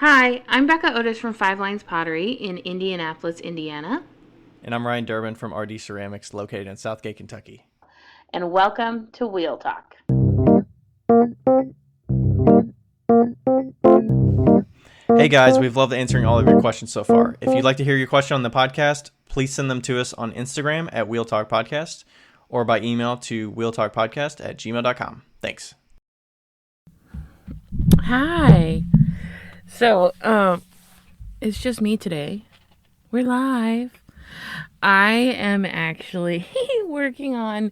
Hi, I'm Becca Otis from Five Lines Pottery in Indianapolis, Indiana. And I'm Ryan Durbin from RD Ceramics, located in Southgate, Kentucky. And welcome to Wheel Talk. Hey guys, we've loved answering all of your questions so far. If you'd like to hear your question on the podcast, please send them to us on Instagram at Wheel Talk Podcast or by email to wheeltalkpodcast@gmail.com. Thanks. Hi. So, it's just me today. We're live. I am actually working on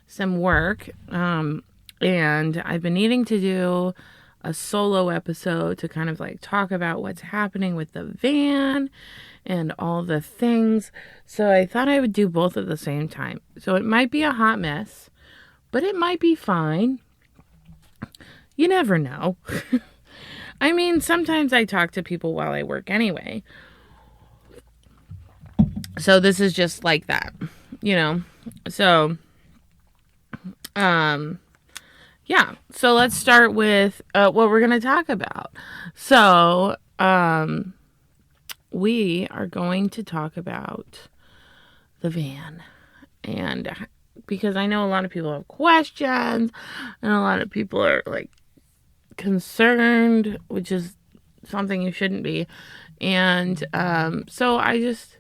some work, and I've been needing to do a solo episode to kind of like talk about what's happening with the van and all the things. So I thought I would do both at the same time. So it might be a hot mess, but it might be fine. You never know. I mean, sometimes I talk to people while I work anyway. So this is just like that, you know? So, yeah. So let's start with what we're going to talk about. So, we are going to talk about the van. And because I know a lot of people have questions and a lot of people are like concerned, which is something you shouldn't be. And so I just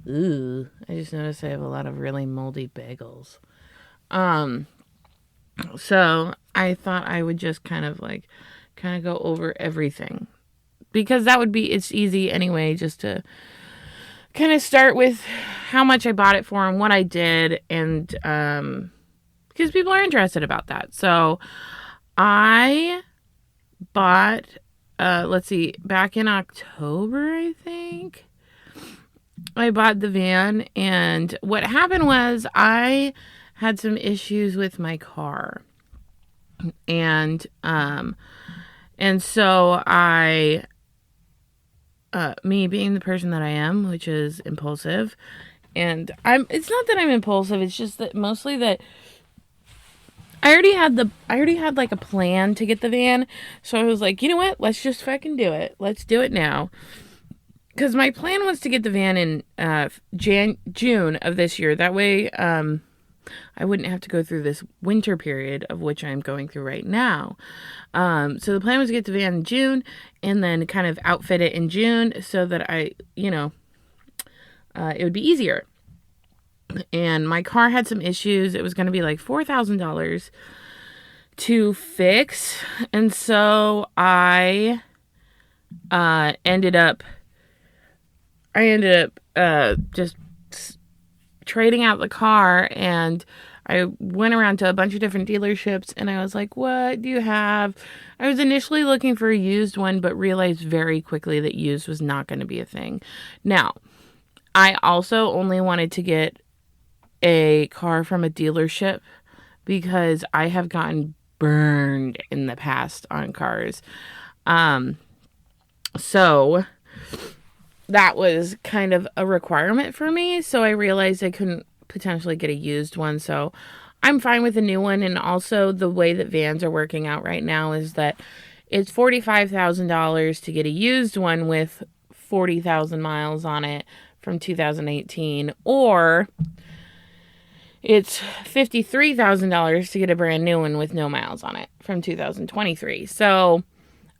noticed I have a lot of really moldy bagels. So I thought I would just kind of go over everything, because it's easy anyway, just to kind of start with how much I bought it for and what I did, and because people are interested about that. So I bought, back in October, I think, I bought the van, and what happened was I had some issues with my car. And so me being the person that I am, which is impulsive, and it's not that I'm impulsive, it's just that mostly that I already had like a plan to get the van. So I was like, you know what? Let's just fucking do it. Let's do it now. Because my plan was to get the van in June of this year. That way, I wouldn't have to go through this winter period of which I'm going through right now. So the plan was to get the van in June and then kind of outfit it in June so that it would be easier. And my car had some issues. It was going to be like $4,000 to fix. And so I ended up just trading out the car, and I went around to a bunch of different dealerships, and I was like, what do you have? I was initially looking for a used one, but realized very quickly that used was not going to be a thing. Now, I also only wanted to get a car from a dealership because I have gotten burned in the past on cars. So that was kind of a requirement for me. So I realized I couldn't potentially get a used one. So I'm fine with a new one. And also the way that vans are working out right now is that it's $45,000 to get a used one with 40,000 miles on it from 2018, or it's $53,000 to get a brand new one with no miles on it from 2023. So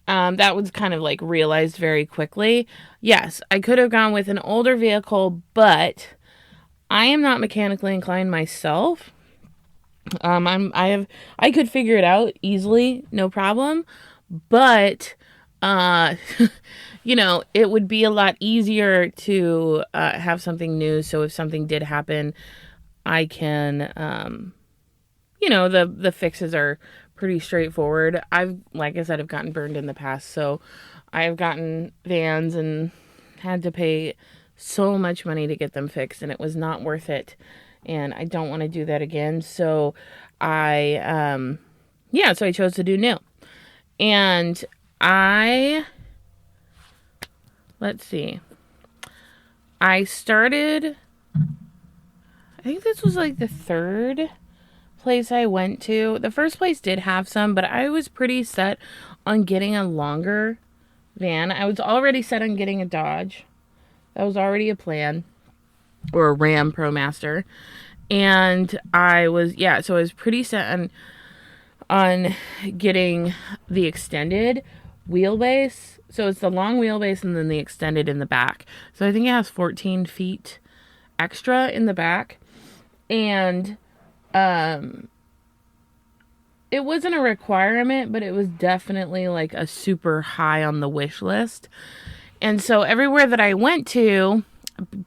that was kind of like realized very quickly. Yes, I could have gone with an older vehicle, but I am not mechanically inclined myself. I could figure it out easily, no problem. But it would be a lot easier to have something new. So if something did happen, I can, the fixes are pretty straightforward. Like I said, I've gotten burned in the past, so I've gotten vans and had to pay so much money to get them fixed, and it was not worth it. And I don't want to do that again. So so I chose to do new. And let's see. I think this was like the third place I went to. The first place did have some, but I was pretty set on getting a longer van. I was already set on getting a Dodge. That was already a plan, or a Ram ProMaster. And I was pretty set on getting the extended wheelbase. So it's the long wheelbase and then the extended in the back. So I think it has 14 feet extra in the back. And it wasn't a requirement, but it was definitely like a super high on the wish list. And so everywhere that I went to,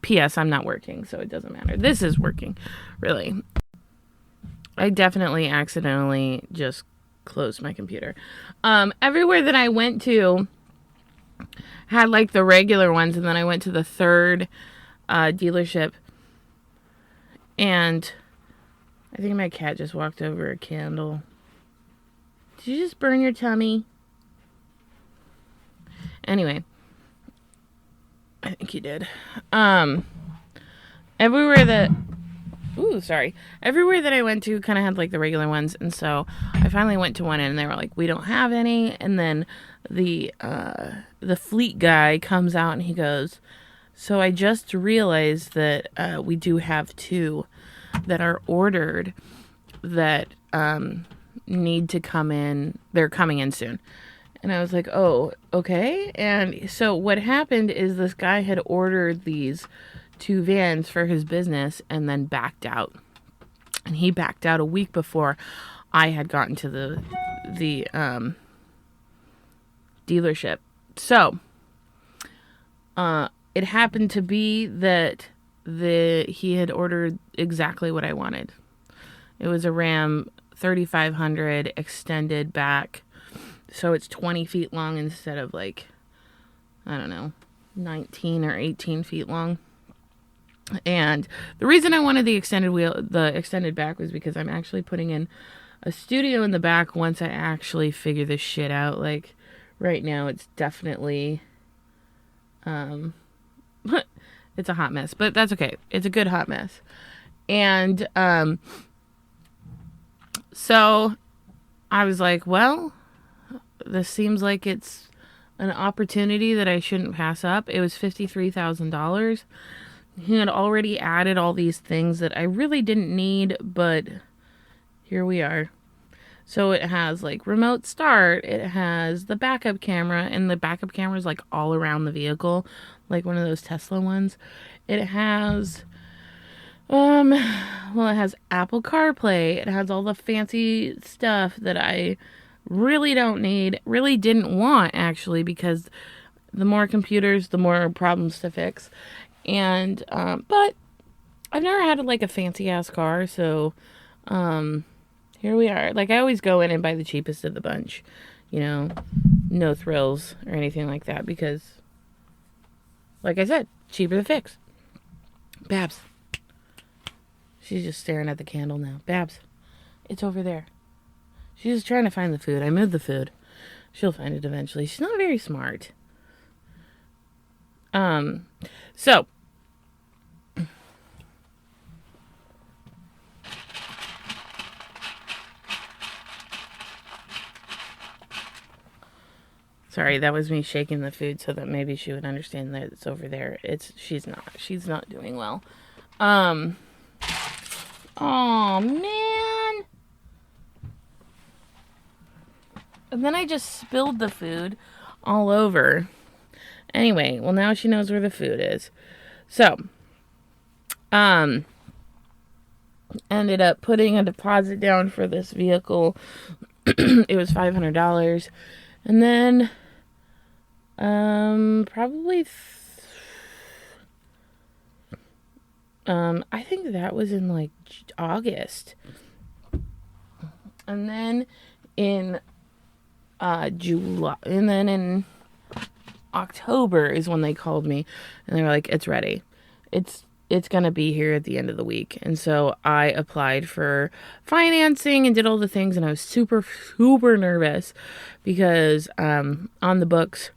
P.S. I'm not working, so it doesn't matter. This is working, really. I definitely accidentally just closed my computer. Everywhere that I went to had like the regular ones, and then I went to the third dealership, and I think my cat just walked over a candle. Did you just burn your tummy? Anyway, I think you did. Everywhere that I went to kind of had like the regular ones, and so I finally went to one and they were like, we don't have any. And then the fleet guy comes out and he goes, so I just realized that we do have 2 that are ordered that need to come in. They're coming in soon. And I was like, oh, okay. And so what happened is this guy had ordered these 2 vans for his business and then backed out. And he backed out a week before I had gotten to the dealership. So it happened to be that he had ordered exactly what I wanted. It was a Ram 3500 extended back. So it's 20 feet long instead of like, I don't know, 19 or 18 feet long. And the reason I wanted the extended back was because I'm actually putting in a studio in the back once I actually figure this shit out. Like right now it's definitely, it's a hot mess, but that's okay. It's a good hot mess. And, so I was like, well, this seems like it's an opportunity that I shouldn't pass up. It was $53,000. He had already added all these things that I really didn't need, but here we are. So it has like remote start, it has the backup camera, and the backup camera is like all around the vehicle, like one of those Tesla ones. It has it has Apple CarPlay. It has all the fancy stuff that I really don't need, really didn't want actually, because the more computers, the more problems to fix. And but I've never had like a fancy ass car, so here we are. Like I always go in and buy the cheapest of the bunch, you know, no thrills or anything like that, because like I said, cheaper to fix. Babs. She's just staring at the candle now. Babs, it's over there. She's just trying to find the food. I moved the food. She'll find it eventually. She's not very smart. So sorry, that was me shaking the food so that maybe she would understand that it's over there. She's not doing well. Oh man. And then I just spilled the food all over. Anyway, well now she knows where the food is. So, ended up putting a deposit down for this vehicle. It was $500. And then, probably, I think that was in like August. And then in, July, and then in October is when they called me and they were like, it's ready. It's going to be here at the end of the week. And so I applied for financing and did all the things, and I was super, super nervous because, on the books,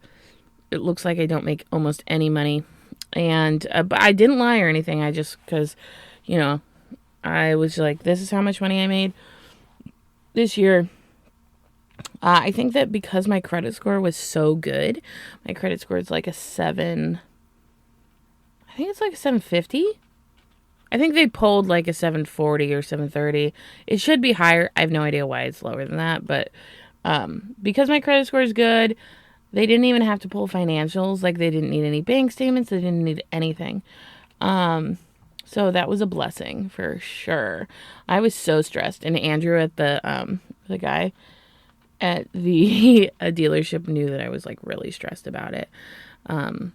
it looks like I don't make almost any money. And, but I didn't lie or anything. I just, cause, you know, I was like, this is how much money I made this year. I think that because my credit score was so good, my credit score is like a 7. I think it's like a 750. I think they pulled like a 740 or 730. It should be higher. I have no idea why it's lower than that, but because my credit score is good, they didn't even have to pull financials. Like, they didn't need any bank statements. They didn't need anything. So that was a blessing for sure. I was so stressed, and Andrew at the guy at the a dealership knew that I was like really stressed about it. I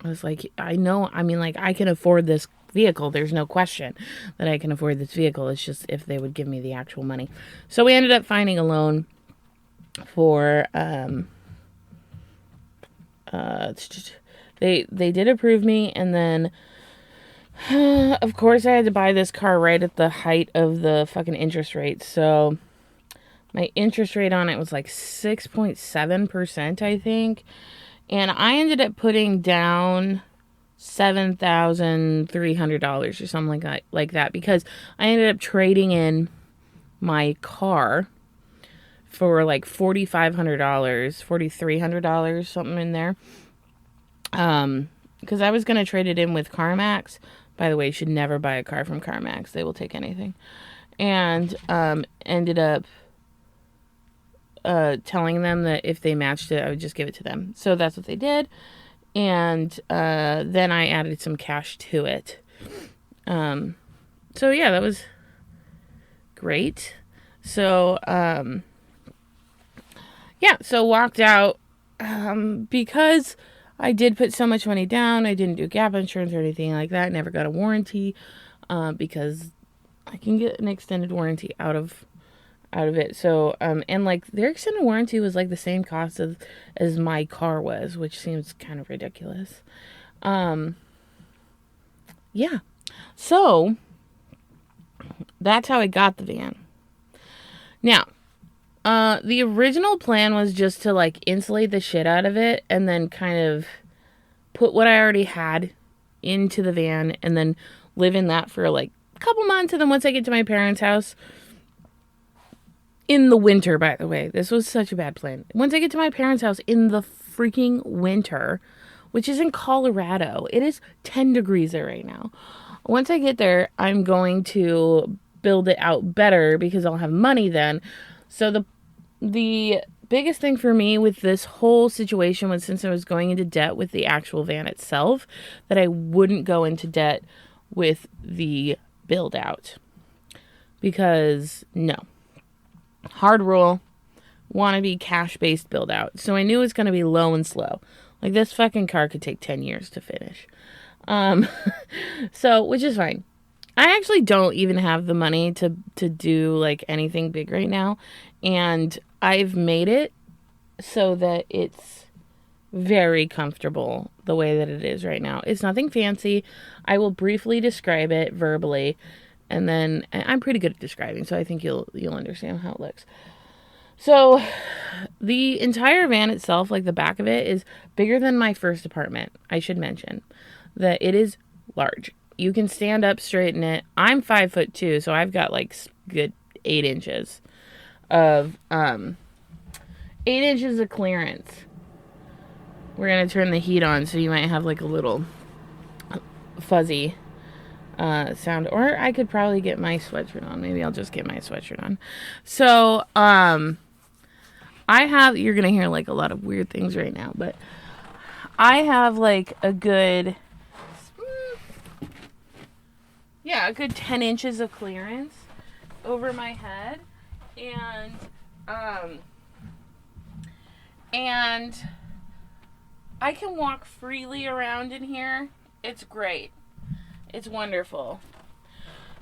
was like, I know, I mean, like, I can afford this vehicle. There's no question that I can afford this vehicle. It's just if they would give me the actual money. So we ended up finding a loan for they did approve me, and then of course I had to buy this car right at the height of the fucking interest rate. So my interest rate on it was like 6.7%, I think. And I ended up putting down $7,300 or something like that because I ended up trading in my car for like $4,500, $4,300, something in there. Because I was going to trade it in with CarMax. By the way, you should never buy a car from CarMax. They will take anything. And ended up telling them that if they matched it, I would just give it to them. So that's what they did. And then I added some cash to it. So yeah, that was great. So yeah, so walked out because I did put so much money down. I didn't do gap insurance or anything like that. Never got a warranty because I can get an extended warranty out of it. So and like their extended warranty was like the same cost as my car was, which seems kind of ridiculous. Yeah. So that's how I got the van. Now, the original plan was just to like insulate the shit out of it and then kind of put what I already had into the van and then live in that for like a couple months. And then once I get to my parents' house in the winter, by the way, this was such a bad plan. Once I get to my parents' house in the freaking winter, which is in Colorado, it is 10 degrees there right now. Once I get there, I'm going to build it out better because I'll have money then. So the biggest thing for me with this whole situation was, since I was going into debt with the actual van itself, that I wouldn't go into debt with the build out. Because no. Hard rule. Want to be cash-based build out. So I knew it was going to be low and slow. Like, this fucking car could take 10 years to finish. So, which is fine. I actually don't even have the money to do like anything big right now. And I've made it so that it's very comfortable the way that it is right now. It's nothing fancy. I will briefly describe it verbally, and then I'm pretty good at describing, so I think you'll understand how it looks. So the entire van itself, like the back of it, is bigger than my first apartment. I should mention that it is large. You can stand up straight in it. I'm 5'2", so I've got like good 8 inches of 8 inches of clearance. We're gonna turn the heat on, so you might have like a little fuzzy sound. Or I could probably get my sweatshirt on. Maybe I'll just get my sweatshirt on. So I have, you're gonna hear like a lot of weird things right now, but I have like a good a good 10 inches of clearance over my head, and I can walk freely around in here. It's great. It's wonderful.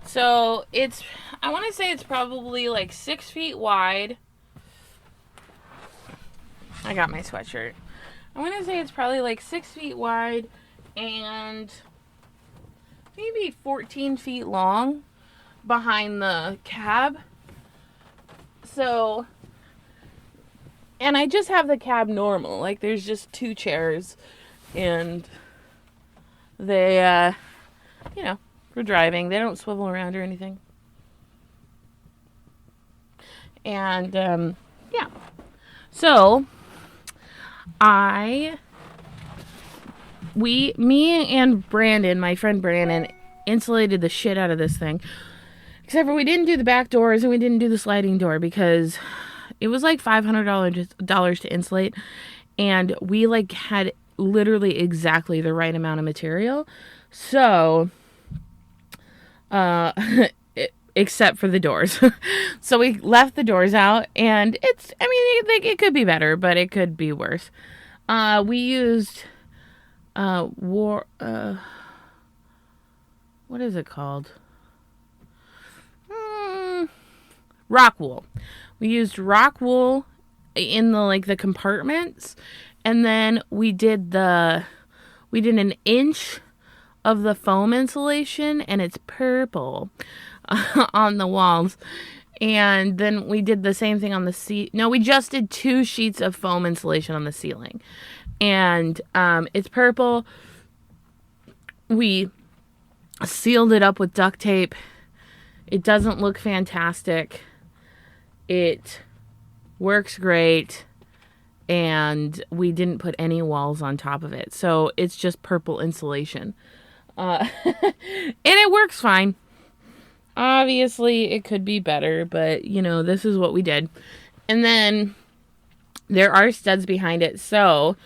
So I want to say it's probably like 6 feet wide. I got my sweatshirt. I want to say it's probably like 6 feet wide and maybe 14 feet long behind the cab. So, and I just have the cab normal. Like, there's just 2 chairs, and they, for driving. They don't swivel around or anything. And, yeah. So me and Brandon, my friend Brandon, insulated the shit out of this thing. Except for we didn't do the back doors and we didn't do the sliding door because it was like $500 to insulate, and we like had literally exactly the right amount of material. So, uh, except for the doors. So we left the doors out, and it could be better, but it could be worse. We used what is it called? Rock wool. We used rock wool in the compartments, and then we did an inch of the foam insulation, and it's purple on the walls. And then we did the same thing on the no, we just did 2 sheets of foam insulation on the ceiling, and it's purple. We sealed it up with duct tape. It doesn't look fantastic. It works great, and we didn't put any walls on top of it. So it's just purple insulation. And it works fine. Obviously, it could be better, but, this is what we did. And then there are studs behind it. So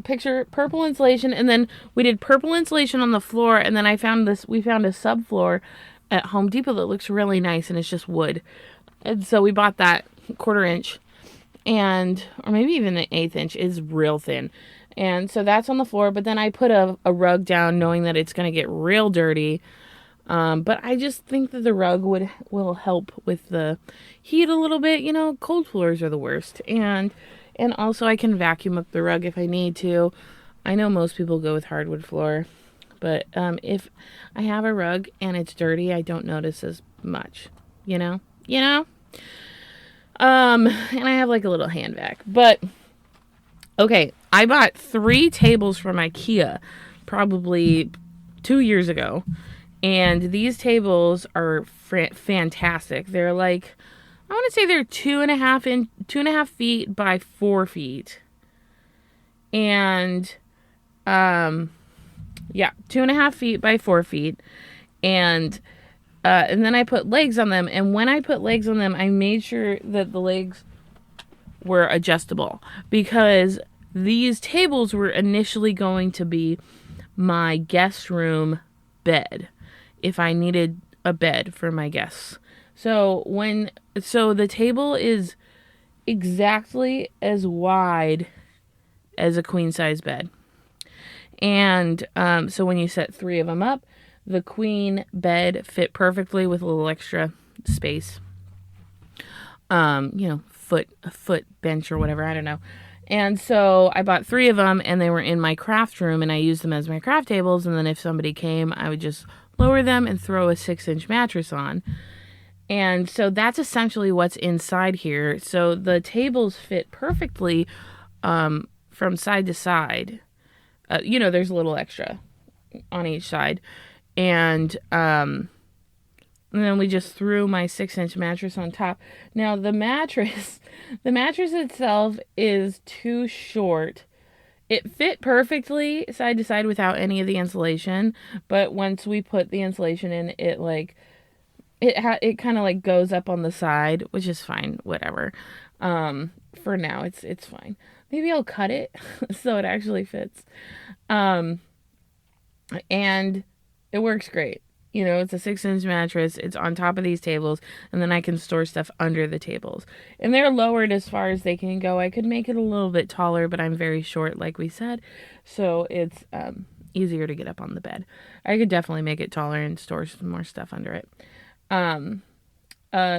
picture purple insulation, and then we did purple insulation on the floor, and then we found a subfloor at Home Depot that looks really nice, and it's just wood. And so we bought that 1/4 inch, or maybe even an 1/8 inch, is real thin. And so that's on the floor, but then I put a rug down knowing that it's going to get real dirty. But I just think that the rug will help with the heat a little bit. Cold floors are the worst. And also I can vacuum up the rug if I need to. I know most people go with hardwood floor, but if I have a rug and it's dirty, I don't notice as much, And I have like a little hand vac. But okay, I bought 3 tables from IKEA probably 2 years ago. And these tables are fantastic. They're like, I want to say they're 2.5 feet by 4 feet. And, 2.5 feet by 4 feet. And then I put legs on them. And when I put legs on them, I made sure that the legs were adjustable, because these tables were initially going to be my guest room bed if I needed a bed for my guests. So the table is exactly as wide as a queen size bed. And so when you set 3 of them up, the queen bed fit perfectly with a little extra space. A foot bench or whatever, I don't know. And so I bought 3 of them, and they were in my craft room, and I used them as my craft tables. And then if somebody came, I would just lower them and throw a 6-inch mattress on. And so that's essentially what's inside here. So the tables fit perfectly from side to side. There's a little extra on each side. And then we just threw my 6-inch mattress on top. Now the mattress itself is too short. It fit perfectly side to side without any of the insulation, but once we put the insulation in, it kind of like goes up on the side, which is fine, whatever. For now it's fine. Maybe I'll cut it so it actually fits. And it works great. It's a 6-inch mattress. It's on top of these tables, and then I can store stuff under the tables. And they're lowered as far as they can go. I could make it a little bit taller, but I'm very short, like we said, so it's easier to get up on the bed. I could definitely make it taller and store some more stuff under it.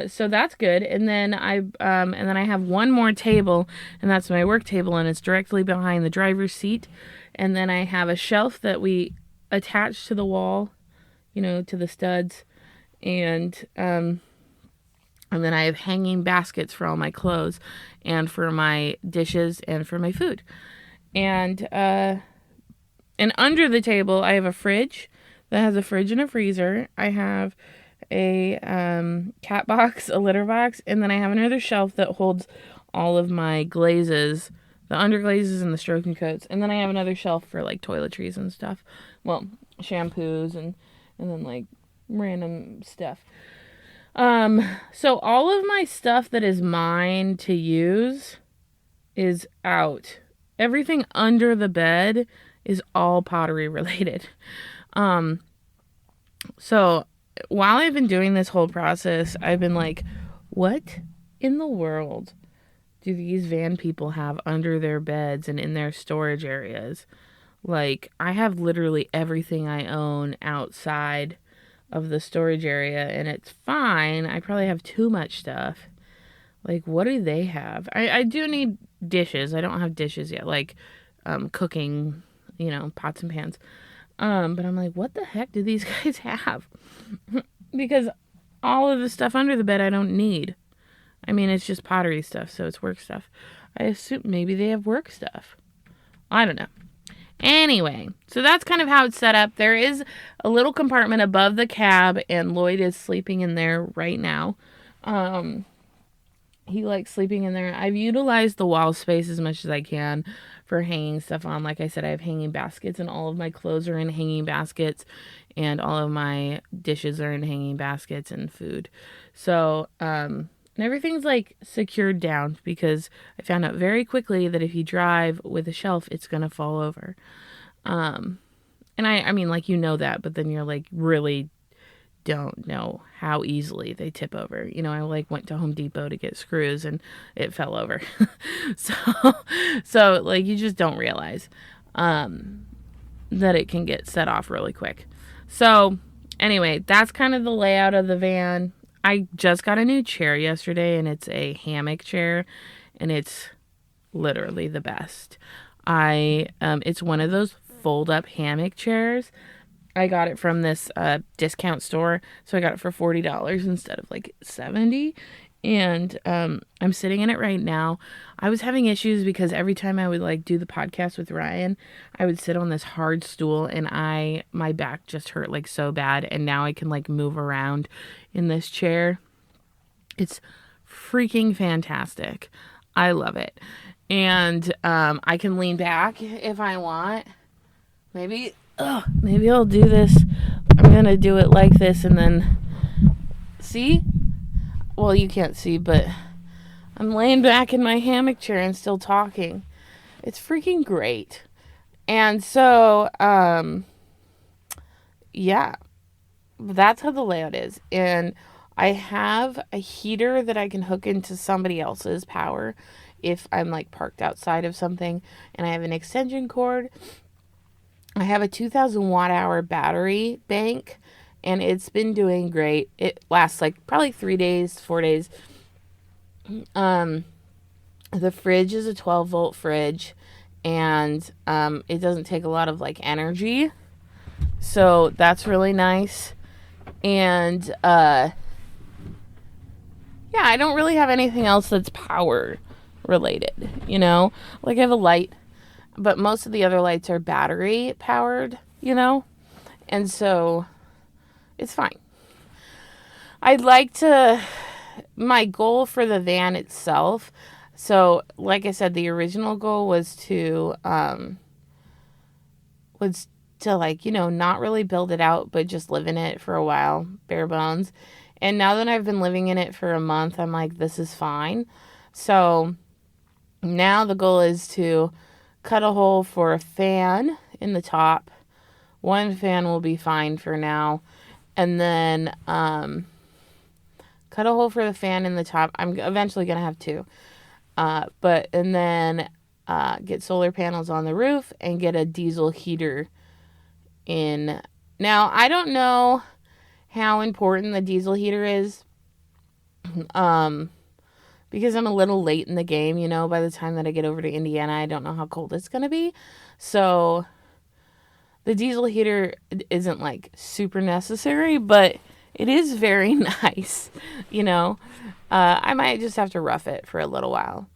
So that's good. And then I have one more table, and that's my work table, and it's directly behind the driver's seat. And then I have a shelf that we attach to the wall, to the studs, and then I have hanging baskets for all my clothes and for my dishes and for my food. And under the table, I have a fridge that has a fridge and a freezer. I have a cat box, a litter box, and then I have another shelf that holds all of my glazes, the underglazes and the stroking coats. And then I have another shelf for like toiletries and stuff. Well, shampoos and then like random stuff. So all of my stuff that is mine to use is out. Everything under the bed is all pottery related. So while I've been doing this whole process, I've been like, what in the world do these van people have under their beds and in their storage areas? Like, I have literally everything I own outside of the storage area, and it's fine. I probably have too much stuff. Like, what do they have? I do need dishes. I don't have dishes yet, like cooking, pots and pans. But I'm like, what the heck do these guys have? Because all of the stuff under the bed I don't need. I mean, it's just pottery stuff, so it's work stuff. I assume maybe they have work stuff. I don't know. Anyway, so that's kind of how it's set up. There is a little compartment above the cab, and Lloyd is sleeping in there right now. He likes sleeping in there. I've utilized the wall space as much as I can for hanging stuff on. Like I said, I have hanging baskets, and all of my clothes are in hanging baskets, and all of my dishes are in hanging baskets and food. So, and everything's like secured down because I found out very quickly that if you drive with a shelf, it's going to fall over. And I mean, like, that, but then you're like really don't know how easily they tip over. I like went to Home Depot to get screws and it fell over. so like you just don't realize that it can get set off really quick. So anyway, that's kind of the layout of the van. I just got a new chair yesterday, and it's a hammock chair, and it's literally the best. It's one of those fold up hammock chairs. I got it from this discount store, so I got it for $40 instead of like $70. And I'm sitting in it right now. I was having issues because every time I would like do the podcast with Ryan, I would sit on this hard stool, and my back just hurt like so bad. And now I can like move around in this chair. It's freaking fantastic. I love it. And I can lean back if I want. Maybe I'll do this. I'm going to do it like this and then see? Well, you can't see, but I'm laying back in my hammock chair and still talking. It's freaking great. And so, yeah, that's how the layout is. And I have a heater that I can hook into somebody else's power if I'm like parked outside of something. And I have an extension cord. I have a 2,000 watt hour battery bank, and it's been doing great. It lasts like probably 3 days, 4 days. The fridge is a 12 volt fridge, and it doesn't take a lot of like energy. So that's really nice. And yeah, I don't really have anything else that's power related, Like I have a light, but most of the other lights are battery powered, and so it's fine. My goal for the van itself, so like I said, the original goal was to like, not really build it out, but just live in it for a while, bare bones. And now that I've been living in it for a month, I'm like, this is fine. So now the goal is to cut a hole for a fan in the top. One fan will be fine for now. And then cut a hole for the fan in the top. I'm eventually going to have two. And then get solar panels on the roof and get a diesel heater in. Now, I don't know how important the diesel heater is. Because I'm a little late in the game, by the time that I get over to Indiana, I don't know how cold it's going to be. So the diesel heater isn't like super necessary, but it is very nice, I might just have to rough it for a little while.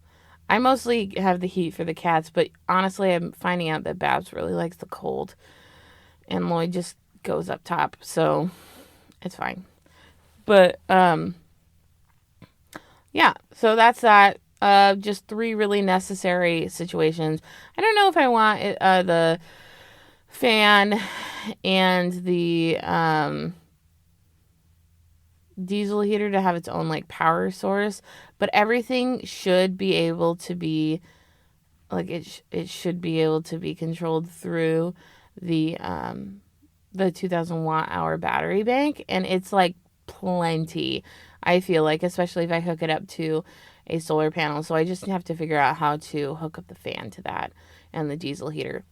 I mostly have the heat for the cats, but honestly, I'm finding out that Babs really likes the cold, and Lloyd just goes up top, so it's fine. But, yeah, so that's that. just three really necessary situations. I don't know if I want the fan and the diesel heater to have its own like power source, but everything should be able to be like it should be able to be controlled through the 2000 watt hour battery bank, and it's like plenty. I feel like, especially if I hook it up to a solar panel. So I just have to figure out how to hook up the fan to that and the diesel heater.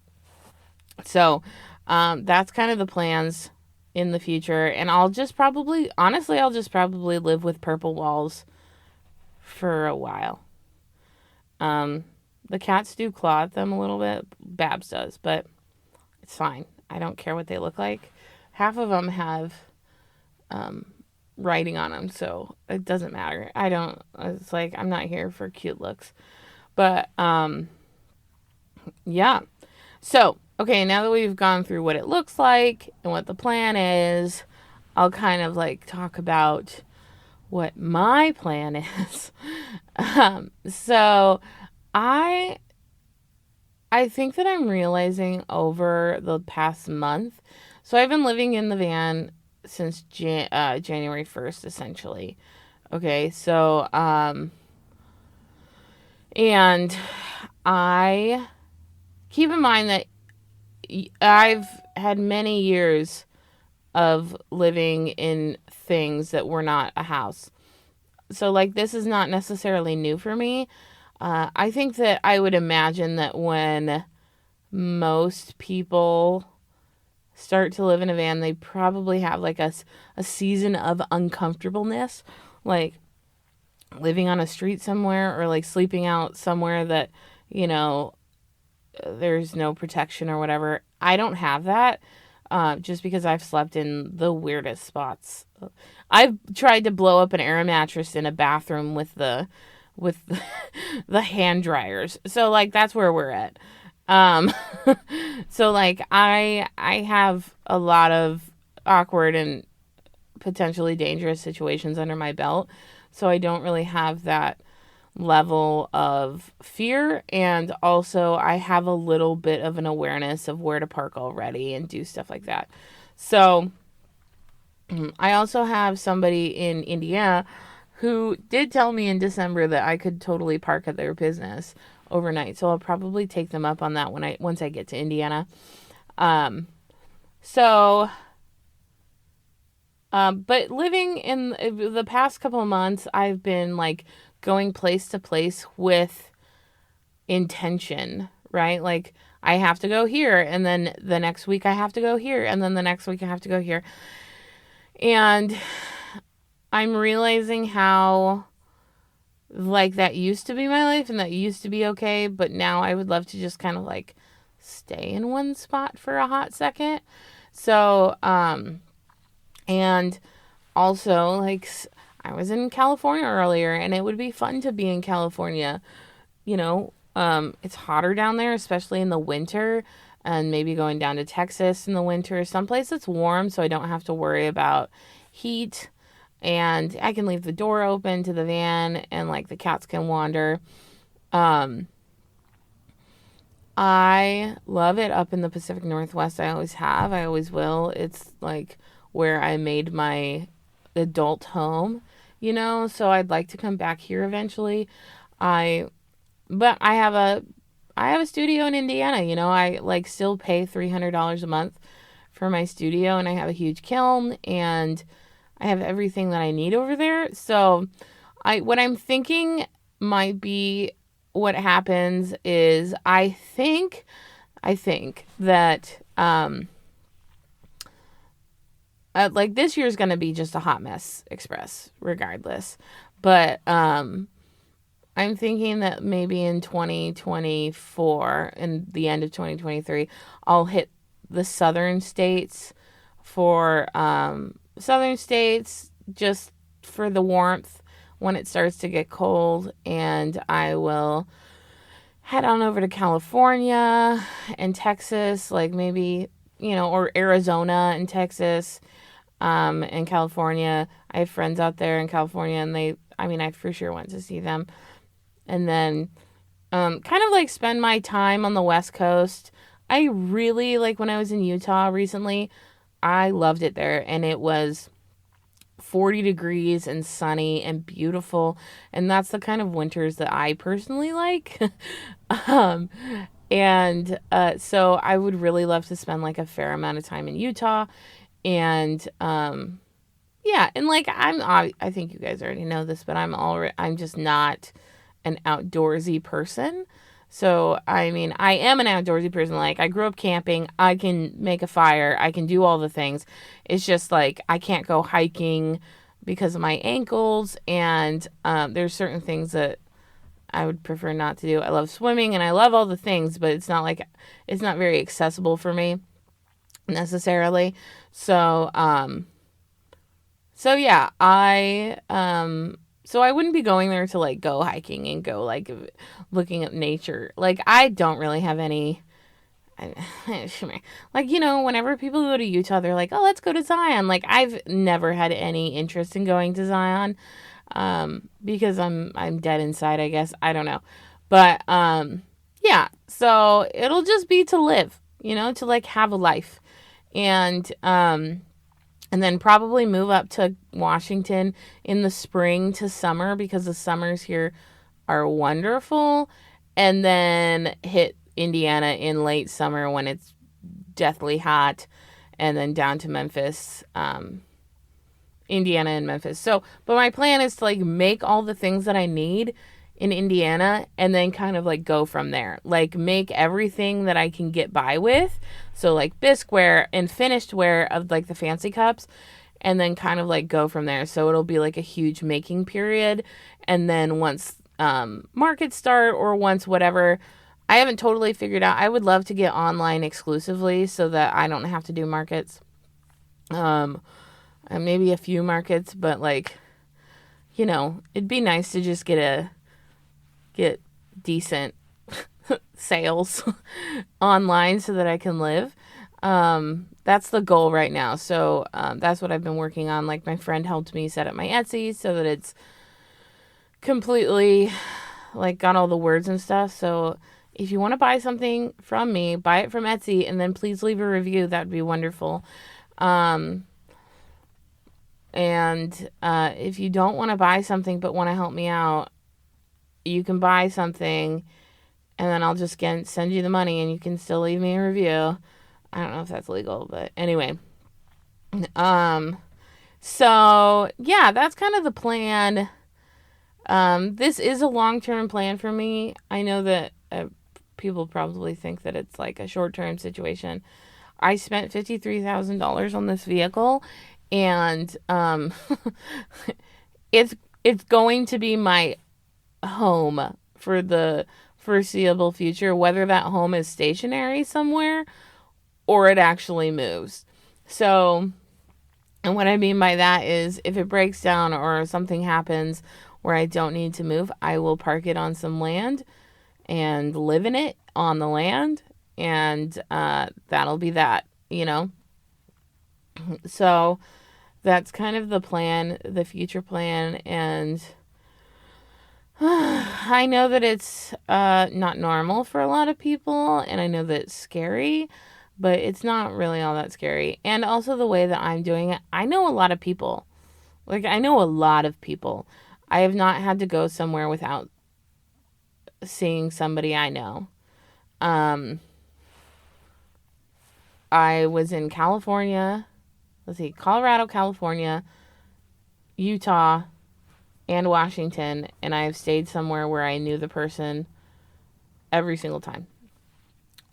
So that's kind of the plans in the future. And I'll just probably, honestly, I'll just probably live with purple walls for a while. The cats do claw at them a little bit. Babs does, but it's fine. I don't care what they look like. Half of them have writing on them, so it doesn't matter. It's like, I'm not here for cute looks. But, yeah. So, okay, now that we've gone through what it looks like and what the plan is, I'll kind of like talk about what my plan is. So I think that I'm realizing over the past month. So I've been living in the van since January 1st, essentially. Okay, so and I keep in mind that I've had many years of living in things that were not a house. So, like, this is not necessarily new for me. I think that I would imagine that when most people start to live in a van, they probably have, like, a season of uncomfortableness. Like, living on a street somewhere or, like, sleeping out somewhere that, you know, there's no protection or whatever. I don't have that. Just because I've slept in the weirdest spots. I've tried to blow up an air mattress in a bathroom with the hand dryers. So like that's where we're at. So like I have a lot of awkward and potentially dangerous situations under my belt. So I don't really have that level of fear, and also I have a little bit of an awareness of where to park already and do stuff like that. So I also have somebody in Indiana who did tell me in December that I could totally park at their business overnight. So I'll probably take them up on that once I get to Indiana. But living in the past couple of months, I've been like going place to place with intention, right? Like I have to go here, and then the next week I have to go here, and then the next week I have to go here. And I'm realizing how like that used to be my life and that used to be okay, but now I would love to just kind of like stay in one spot for a hot second. So, and also like I was in California earlier, and it would be fun to be in California. You know, it's hotter down there, especially in the winter, and maybe going down to Texas in the winter, someplace that's warm so I don't have to worry about heat, and I can leave the door open to the van and like the cats can wander. I love it up in the Pacific Northwest. I always have. I always will. It's like where I made my adult home, you know, so I'd like to come back here eventually. But I have a studio in Indiana, you know. I like still pay $300 a month for my studio, and I have a huge kiln, and I have everything that I need over there. So what I'm thinking might be what happens is I think that like this year is going to be just a hot mess express regardless. But I'm thinking that maybe in 2024 and the end of 2023, I'll hit the southern states just for the warmth when it starts to get cold, and I will head on over to California and Texas, like maybe, you know, or Arizona and Texas, and California. I have friends out there in California, and I for sure want to see them. and then kind of like spend my time on the West Coast. I really like when I was in Utah recently. I loved it there, and it was 40 degrees and sunny and beautiful, and that's the kind of winters that I personally like. um, so I would really love to spend like a fair amount of time in Utah, and yeah, and like I think you guys already know this, but I'm just not an outdoorsy person. So, I mean, I am an outdoorsy person. Like, I grew up camping. I can make a fire. I can do all the things. It's just like I can't go hiking because of my ankles. And there's certain things that I would prefer not to do. I love swimming and I love all the things, but it's not very accessible for me necessarily. So, yeah, so I wouldn't be going there to like go hiking and go like looking at nature. Like I don't really have any like whenever people go to Utah they're like, "Oh, let's go to Zion." Like I've never had any interest in going to Zion because I'm dead inside, I guess. I don't know. But yeah, so it'll just be to live, to like have a life. And then probably move up to Washington in the spring to summer because the summers here are wonderful. And then hit Indiana in late summer when it's deathly hot. And then down to Memphis, Indiana and Memphis. So, but my plan is to like make all the things that I need in Indiana and then kind of like go from there. Like make everything that I can get by with. So like bisqueware and finished ware of like the fancy cups and then kind of like go from there. So it'll be like a huge making period. And then once markets start or once whatever, I haven't totally figured out. I would love to get online exclusively so that I don't have to do markets. And maybe a few markets, but like, it'd be nice to just get decent sales online so that I can live. That's the goal right now. So that's what I've been working on. Like my friend helped me set up my Etsy so that it's completely like got all the words and stuff. So if you want to buy something from me, buy it from Etsy and then please leave a review. That would be wonderful. And if you don't want to buy something but want to help me out, you can buy something and then I'll just send you the money and you can still leave me a review. I don't know if that's legal, but anyway. So yeah, that's kind of the plan. This is a long-term plan for me. I know that people probably think that it's like a short-term situation. I spent $53,000 on this vehicle and it's going to be my home for the foreseeable future, whether that home is stationary somewhere or it actually moves. So, and what I mean by that is if it breaks down or something happens where I don't need to move, I will park it on some land and live in it on the land, and that'll be that, So that's kind of the plan, the future plan, and I know that it's not normal for a lot of people, and I know that it's scary, but it's not really all that scary. And also the way that I'm doing it, I know a lot of people. Like, I know a lot of people. I have not had to go somewhere without seeing somebody I know. I was in California, Colorado, California, Utah, and Washington, and I've stayed somewhere where I knew the person every single time.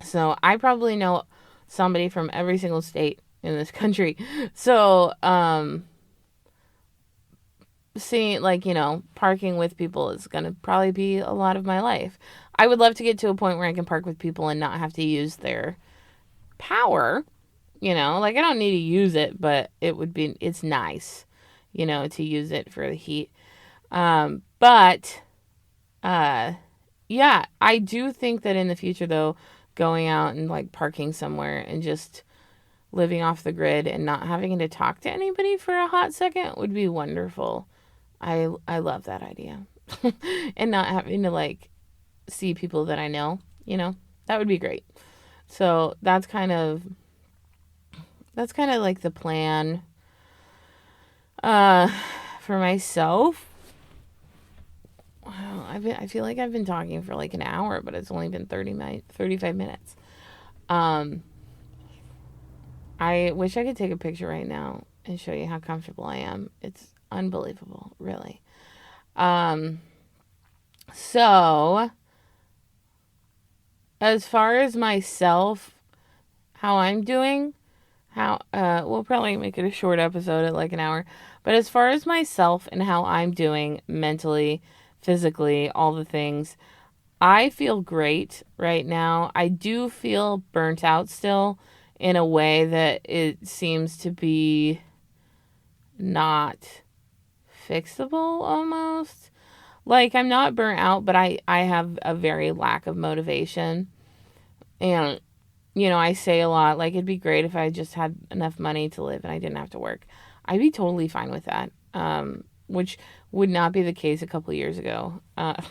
So I probably know somebody from every single state in this country. So, seeing, like, parking with people is going to probably be a lot of my life. I would love to get to a point where I can park with people and not have to use their power. Like I don't need to use it, but it's nice, to use it for the heat. But yeah, I do think that in the future though, going out and like parking somewhere and just living off the grid and not having to talk to anybody for a hot second would be wonderful. I love that idea. and not having to like see people that I know, that would be great. So that's kind of like the plan uh for myself. Wow, I feel like I've been talking for like an hour, but it's only been 35 minutes. Um I wish I could take a picture right now and show you how comfortable I am. It's unbelievable, really. Um so as far as myself, how I'm doing, we'll probably make it a short episode at like an hour. But as far as myself and how I'm doing mentally, physically, all the things, I feel great right now. I do feel burnt out still in a way that it seems to be not fixable almost. Like I'm not burnt out, but I have a very lack of motivation. And I say a lot, like, it'd be great if I just had enough money to live and I didn't have to work. I'd be totally fine with that, which would not be the case a couple years ago. A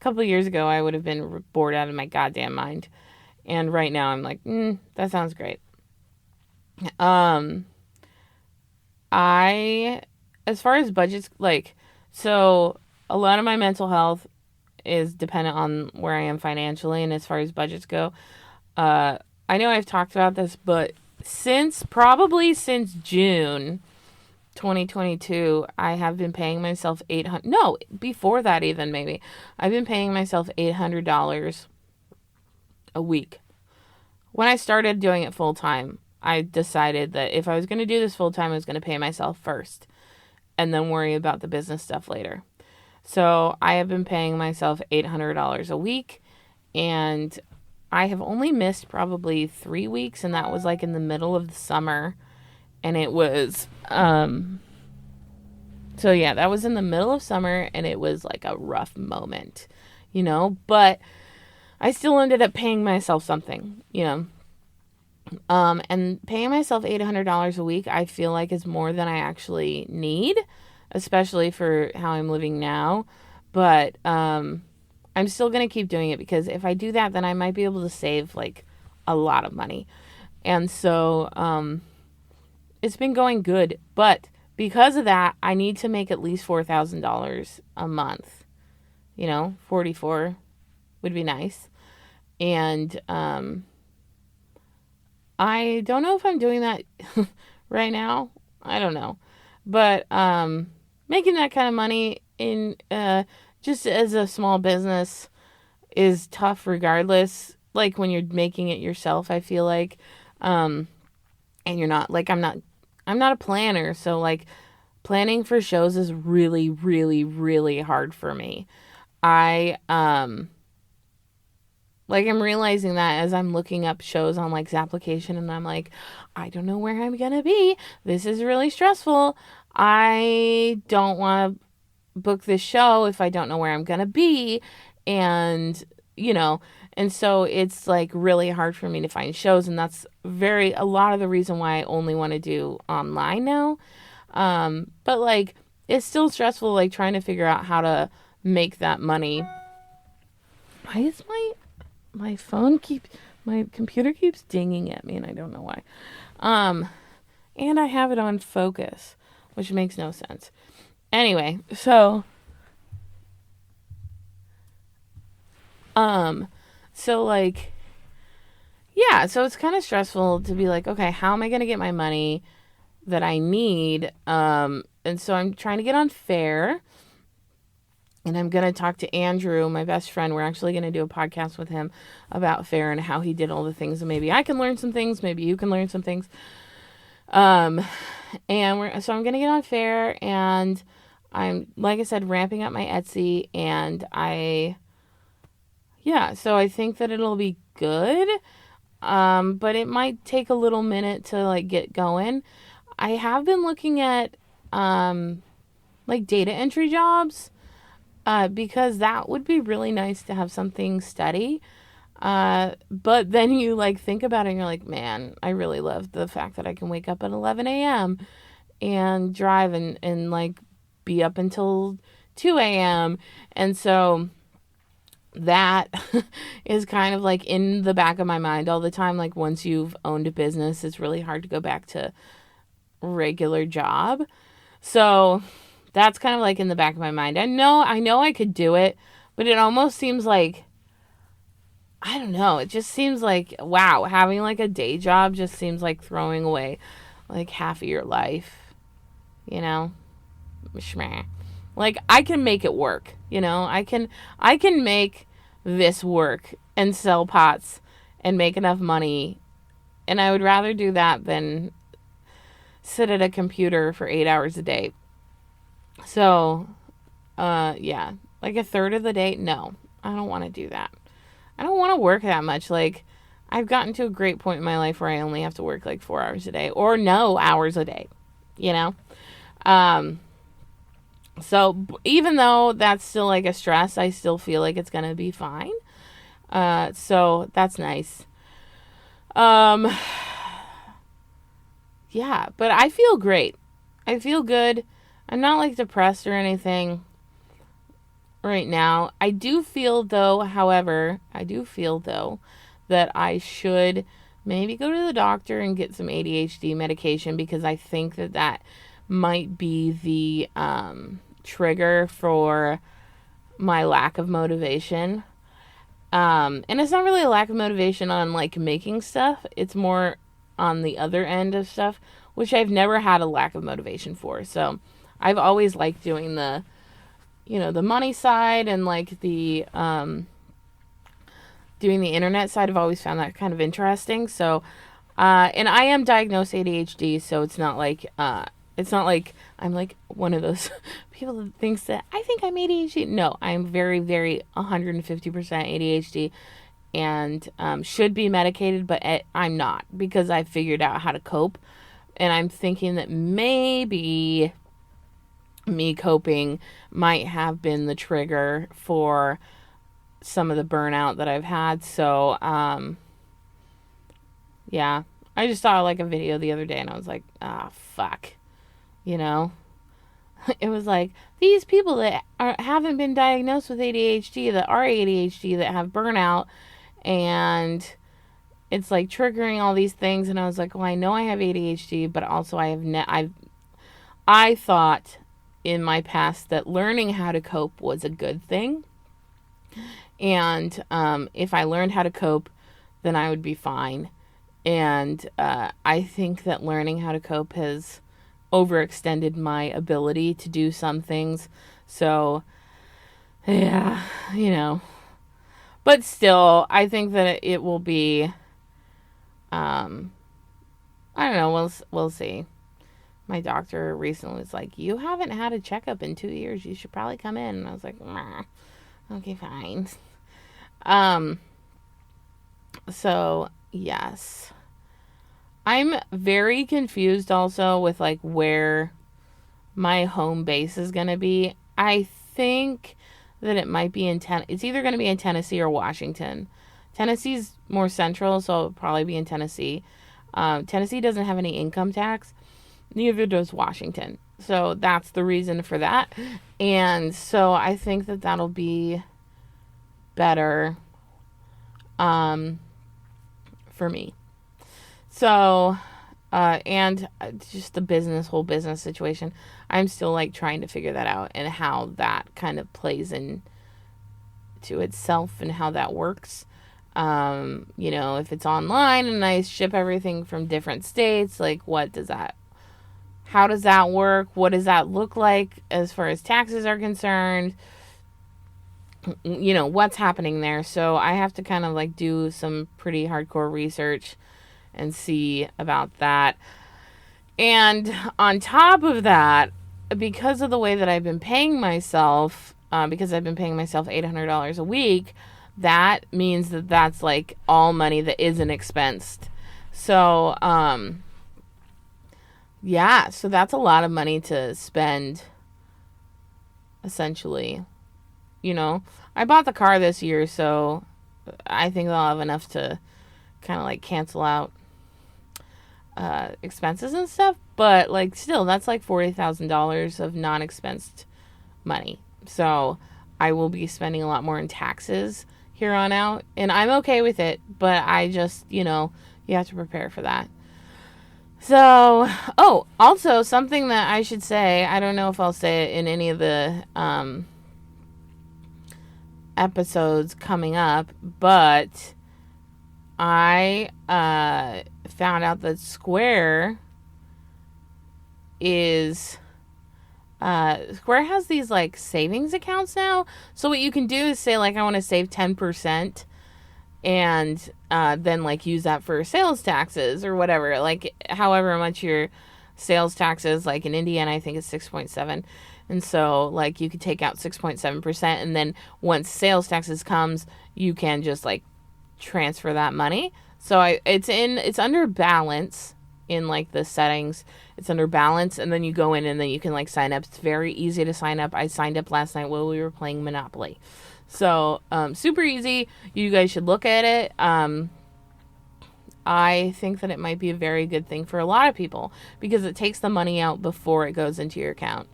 couple years ago, I would have been bored out of my goddamn mind. And right now, I'm like, that sounds great. Um, I, as far as budgets, like, so a lot of my mental health is dependent on where I am financially. And as far as budgets go, uh, I know I've talked about this, but probably since June 2022, I have been paying myself no, before that even maybe. I've been paying myself $800 a week. When I started doing it full time, I decided that if I was going to do this full time, I was going to pay myself first and then worry about the business stuff later. So I have been paying myself $800 a week, and I have only missed probably 3 weeks, and that was like in the middle of the summer. And it was, so yeah, that was in the middle of summer, and it was like a rough moment, but I still ended up paying myself something, and paying myself $800 a week, I feel like is more than I actually need, especially for how I'm living now. But, I'm still going to keep doing it because if I do that, then I might be able to save like a lot of money. And so, it's been going good, but because of that, I need to make at least $4,000 a month. 44 would be nice. And I don't know if I'm doing that right now. I don't know. But making that kind of money in just as a small business is tough regardless. Like when you're making it yourself, I feel like and you're not like I'm not a planner, so like planning for shows is really really really hard for me. I like I'm realizing that as I'm looking up shows on like Zapplication, and I'm like, I don't know where I'm gonna be. This is really stressful. I don't want to book this show if I don't know where I'm gonna be, and you know, and so it's like really hard for me to find shows, and that's a lot of the reason why I only want to do online now. But like it's still stressful, like trying to figure out how to make that money. Why is my computer keeps dinging at me, and I don't know why. And I have it on focus, which makes no sense. Anyway, so like, yeah, so it's kind of stressful to be like, okay, how am I going to get my money that I need? And so I'm trying to get on Fair, and I'm going to talk to Andrew, my best friend. We're actually going to do a podcast with him about Fair and how he did all the things. And maybe I can learn some things. Maybe you can learn some things. So I'm going to get on Fair, and I'm, like I said, ramping up my Etsy, and so I think that it'll be good. But it might take a little minute to like get going. I have been looking at, like data entry jobs, because that would be really nice to have something steady. But then you like think about it and you're like, man, I really love the fact that I can wake up at 11 a.m. and drive and like be up until 2 a.m. And so that is kind of like in the back of my mind all the time. Like once you've owned a business, it's really hard to go back to regular job. So that's kind of like in the back of my mind. I know I could do it, but it almost seems like, I don't know, it just seems like, wow, having like a day job just seems like throwing away like half of your life, you know? Shmeh. Like I can make it work, you know? I can make this work and sell pots and make enough money, and I would rather do that than sit at a computer for 8 hours a day. So, yeah, like a third of the day, no, I don't want to do that. I don't want to work that much. Like, I've gotten to a great point in my life where I only have to work like 4 hours a day or no hours a day, you know? So even though that's still like a stress, I still feel like it's going to be fine. So that's nice. Yeah, but I feel great. I feel good. I'm not like depressed or anything right now. I do feel though, that I should maybe go to the doctor and get some ADHD medication, because I think that might be the trigger for my lack of motivation. And it's not really a lack of motivation on like making stuff. It's more on the other end of stuff, which I've never had a lack of motivation for. So I've always liked doing the, the money side and like the doing the internet side. I've always found that kind of interesting. So and I am diagnosed ADHD, so it's not like I'm like one of those people that thinks that I think I'm ADHD. No, I'm very, very 150% ADHD and should be medicated, but I'm not, because I figured out how to cope. And I'm thinking that maybe me coping might have been the trigger for some of the burnout that I've had. So, yeah, I just saw like a video the other day and I was like, fuck, you know? It was like, these people that haven't been diagnosed with ADHD, that are ADHD, that have burnout, and it's like triggering all these things. And I was like, well, I know I have ADHD, but also I thought in my past that learning how to cope was a good thing. And if I learned how to cope, then I would be fine. And I think that learning how to cope has overextended my ability to do some things. So, yeah, But still, I think that it will be, I don't know, we'll see. My doctor recently was like, you haven't had a checkup in 2 years. You should probably come in. And I was like, okay, fine. So, yes. I'm very confused also with like where my home base is going to be. I think that it might be it's either going to be in Tennessee or Washington. Tennessee's more central, so it'll probably be in Tennessee. Tennessee doesn't have any income tax. Neither does Washington. So that's the reason for that. And so I think that that'll be better for me. So, and just the whole business situation, I'm still like trying to figure that out and how that kind of plays into itself and how that works. If it's online and I ship everything from different states, like how does that work? What does that look like as far as taxes are concerned? What's happening there. So I have to kind of like do some pretty hardcore research and see about that. And on top of that, because of the way that I've been paying myself, because I've been paying myself $800 a week, that means that that's like all money that isn't expensed. So, yeah, so that's a lot of money to spend, essentially. I bought the car this year, so I think I'll have enough to kind of like cancel out expenses and stuff. But like still, that's like $40,000 of non-expensed money. So I will be spending a lot more in taxes here on out. And I'm okay with it, but I just, you have to prepare for that. So, also something that I should say, I don't know if I'll say it in any of the episodes coming up, but I found out that Square has these like savings accounts now. So what you can do is say like I want to save 10% and then like use that for sales taxes or whatever, like however much your sales taxes, like in Indiana I think it's 6.7, and so like you could take out 6.7%, and then once sales taxes comes you can just like transfer that money. So it's under balance in like the settings. It's under balance, and then you go in and then you can like sign up. It's very easy to sign up. I signed up last night while we were playing Monopoly. So super easy. You guys should look at it. I think that it might be a very good thing for a lot of people because it takes the money out before it goes into your account.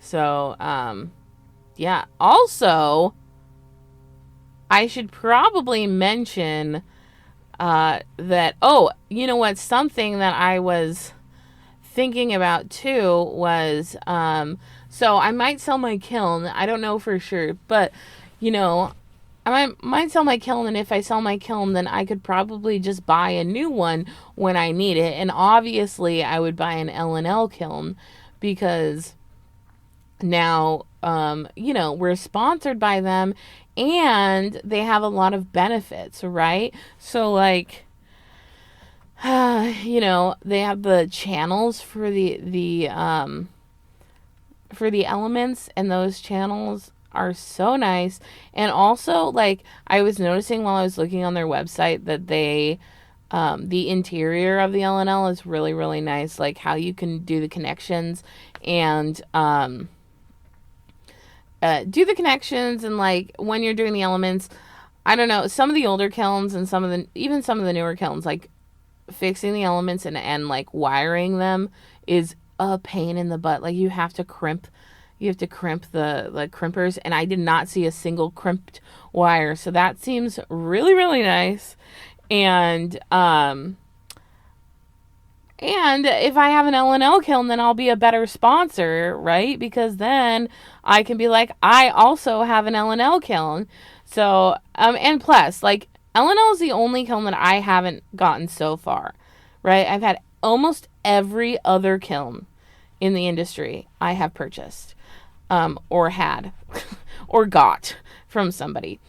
So yeah. Also, I should probably mention that, you know what, something that I was thinking about too was, so I might sell my kiln. I don't know for sure, but, I might sell my kiln, and if I sell my kiln, then I could probably just buy a new one when I need it. And obviously, I would buy an L&L kiln because now, we're sponsored by them, and they have a lot of benefits, right? So, like, they have the channels for the elements, and those channels are so nice. And also, like, I was noticing while I was looking on their website that they the interior of the L&L is really, really nice, like how you can do the connections and do the connections, and like when you're doing the elements, I don't know, some of the older kilns and some of the newer kilns, like fixing the elements and like wiring them is a pain in the butt. Like you have to crimp the like crimpers, and I did not see a single crimped wire, so that seems really, really nice. And if I have an L&L kiln, then I'll be a better sponsor, right? Because then I can be like, I also have an L&L kiln. So, and plus, like, L&L is the only kiln that I haven't gotten so far, right? I've had almost every other kiln in the industry I have purchased, or had, or got from somebody.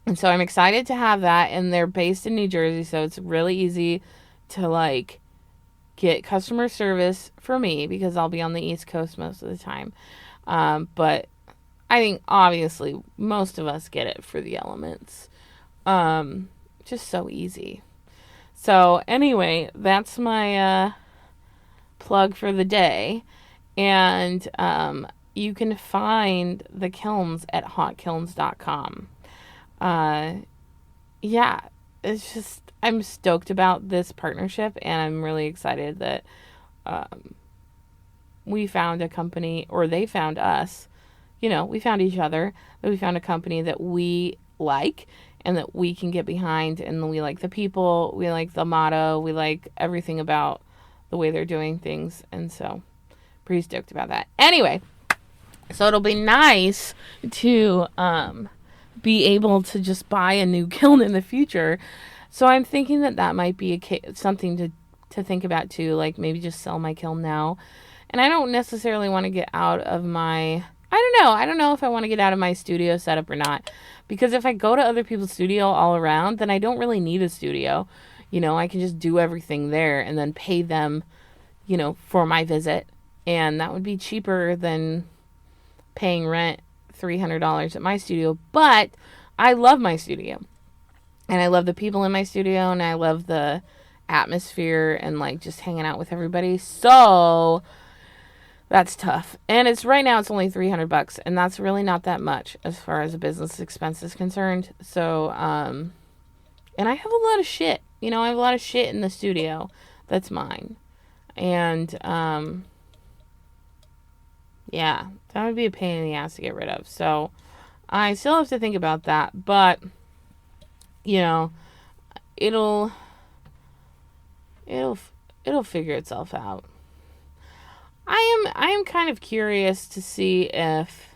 And so I'm excited to have that, and they're based in New Jersey, so it's really easy to, like, get customer service for me because I'll be on the East Coast most of the time. But I think obviously most of us get it for the elements. Just so easy. So anyway, that's my plug for the day. And you can find the kilns at hotkilns.com. Yeah, it's just, I'm stoked about this partnership, and I'm really excited that we found a company, or they found us. We found each other, that we found a company that we like and that we can get behind, and we like the people, we like the motto, we like everything about the way they're doing things, and so pretty stoked about that. Anyway, so it'll be nice to be able to just buy a new kiln in the future. So I'm thinking that might be something to think about too, like maybe just sell my kiln now. And I don't necessarily want to get out of my, I don't know if I want to get out of my studio setup or not. Because if I go to other people's studio all around, then I don't really need a studio. I can just do everything there and then pay them, for my visit. And that would be cheaper than paying rent $300 at my studio. But I love my studio. And I love the people in my studio, and I love the atmosphere and like just hanging out with everybody. So that's tough. And right now it's only $300, and that's really not that much as far as a business expense is concerned. So, and I have a lot of shit, I have a lot of shit in the studio that's mine. And, Yeah, that would be a pain in the ass to get rid of. So I still have to think about that, but you know, it'll it'll it'll figure itself out. I am kind of curious to see if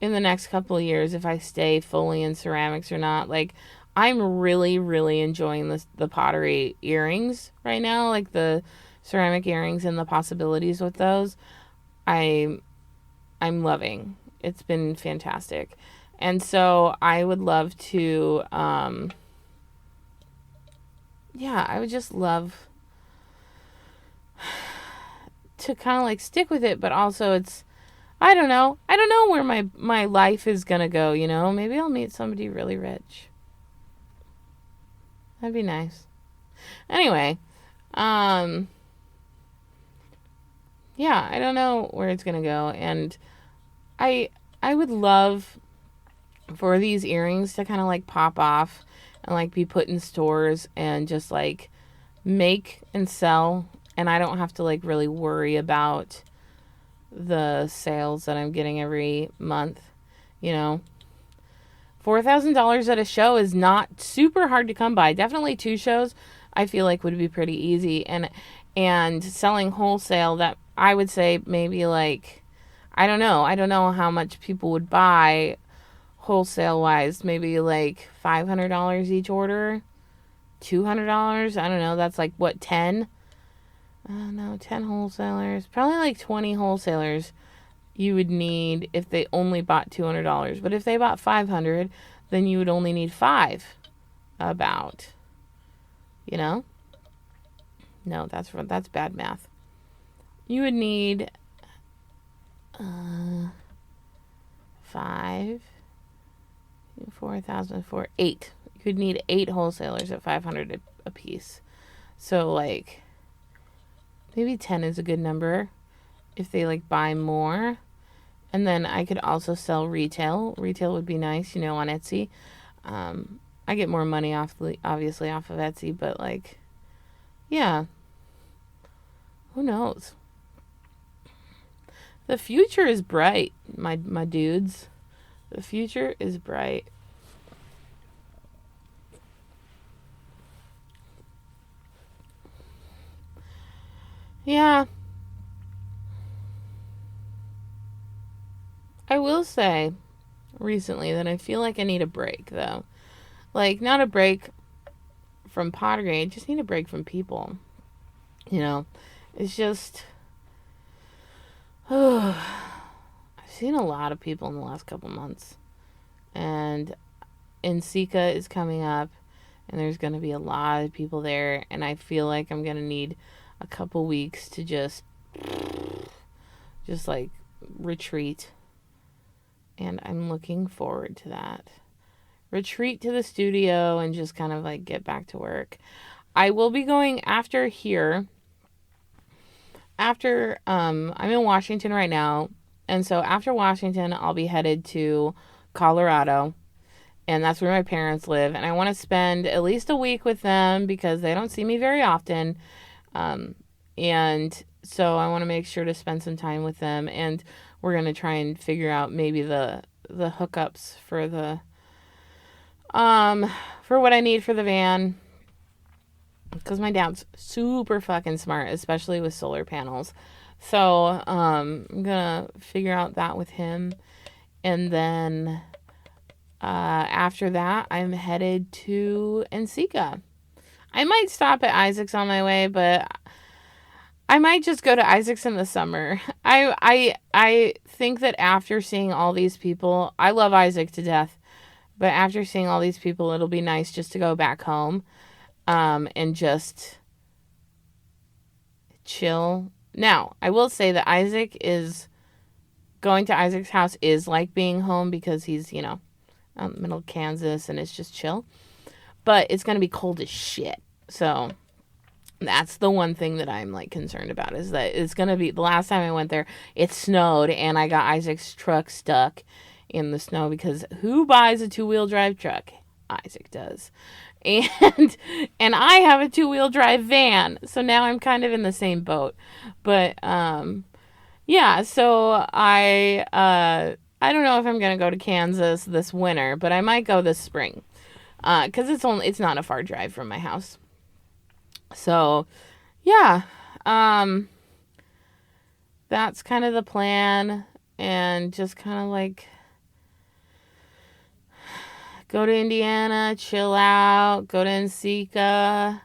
in the next couple of years if I stay fully in ceramics or not. Like I'm really really enjoying the pottery earrings right now, like the ceramic earrings and the possibilities with those. I I'm loving. It's been fantastic. And so I would love to yeah, I would just love to kind of like stick with it, but also it's I don't know. I don't know where my life is going to go, you know? Maybe I'll meet somebody really rich. That'd be nice. Anyway, um yeah, I don't know where it's going to go and I I would love for these earrings to kind of like pop off and like be put in stores and just like make and sell and I don't have to like really worry about the sales that I'm getting every month, you know. $4,000 at a show is not super hard to come by. Definitely two shows I feel like would be pretty easy and selling wholesale that I would say maybe like I don't know. I don't know how much people would buy wholesale wise, maybe like $500 each order, $200. I don't know. That's like what 10. No, 10 wholesalers. Probably like 20 wholesalers you would need if they only bought $200. But if they bought 500, then you would only need 5 about. You know? No, that's bad math. You would need 5 4,000 for 8. You could need 8 wholesalers at 500 a piece. So like maybe 10 is a good number if they like buy more. And then I could also sell retail. Retail would be nice, you know, on Etsy. I get more money obviously off of Etsy, but like, yeah, who knows? The future is bright, my dudes. The future is bright. Yeah, I will say recently that I feel like I need a break though. Like not a break from pottery, I just need a break from people. You know, it's just I've seen a lot of people in the last couple months. And Insika is coming up and there's going to be a lot of people there and I feel like I'm going to need a couple weeks to just like retreat and I'm looking forward to that. Retreat to the studio and just kind of like get back to work. I will be going after here. After I'm in Washington right now, and so after Washington, I'll be headed to Colorado, and that's where my parents live, and I want to spend at least a week with them because they don't see me very often. Um and so I want to make sure to spend some time with them and we're going to try and figure out maybe the hookups um for what I need for the van because my dad's super fucking smart, especially with solar panels. So I'm gonna figure out that with him, and then after that, I'm headed to Ensika. I might stop at Isaac's on my way, but I might just go to Isaac's in the summer. I think that after seeing all these people, I love Isaac to death, but after seeing all these people, it'll be nice just to go back home and just chill. Now, I will say that going to Isaac's house is like being home because he's, you know, out in the middle of Kansas and it's just chill. But it's going to be cold as shit. So that's the one thing that I'm like concerned about is that it's going to be the last time I went there, it snowed and I got Isaac's truck stuck in the snow because who buys a 2-wheel drive truck? Isaac does. And and I have a 2-wheel drive van. So now I'm kind of in the same boat. But Yeah, so I don't know if I'm gonna go to Kansas this winter, but I might go this spring. Because it's not a far drive from my house. So yeah, um, that's kind of the plan, and just kind of like go to Indiana, chill out, go to Nsika,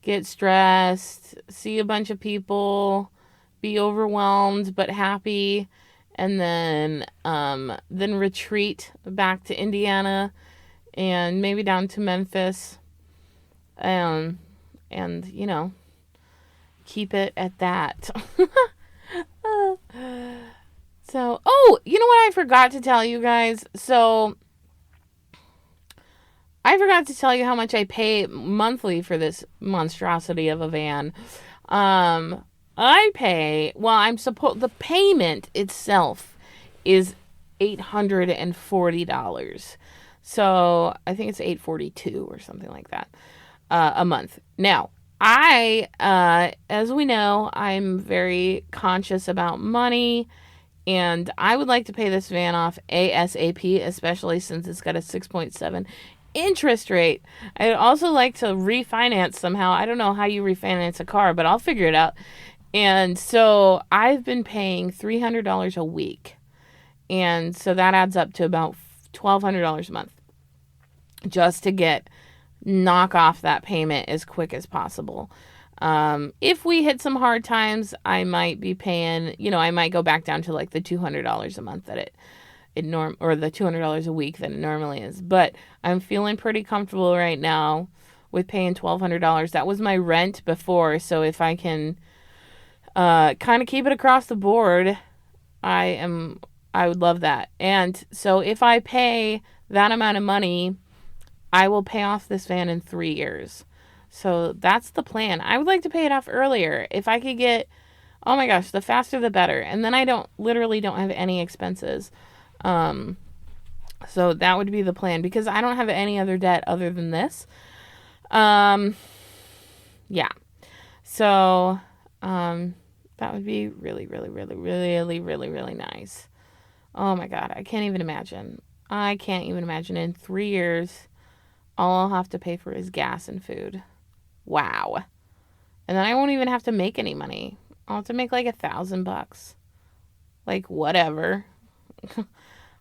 get stressed, see a bunch of people, be overwhelmed but happy, and then retreat back to Indiana and maybe down to Memphis, um, and keep it at that. So, oh, you know what I forgot to tell you guys? So, I forgot to tell you how much I pay monthly for this monstrosity of a van. Um, I pay, well, the payment itself is $840. So, I think it's 842 or something like that a month. Now, as we know, I'm very conscious about money, and I would like to pay this van off ASAP, especially since it's got a 6.7 interest rate. I'd also like to refinance somehow. I don't know how you refinance a car, but I'll figure it out. And so I've been paying $300 a week. And so that adds up to about $1,200 a month just to knock off that payment as quick as possible. If we hit some hard times, I might be paying, I might go back down to like the $200 a month that or the $200 a week that it normally is. But I'm feeling pretty comfortable right now with paying $1,200. That was my rent before, so if I can kind of keep it across the board, I would love that. And so if I pay that amount of money, I will pay off this van in 3 years. So that's the plan. I would like to pay it off earlier. If I could get, oh my gosh, the faster the better. And then I literally don't have any expenses. So that would be the plan because I don't have any other debt other than this. Yeah. So, that would be really, really, really, really, really, really nice. Oh my God. I can't even imagine. I can't even imagine in 3 years, all I'll have to pay for is gas and food. Wow. And then I won't even have to make any money. I'll have to make like $1,000. Like, whatever.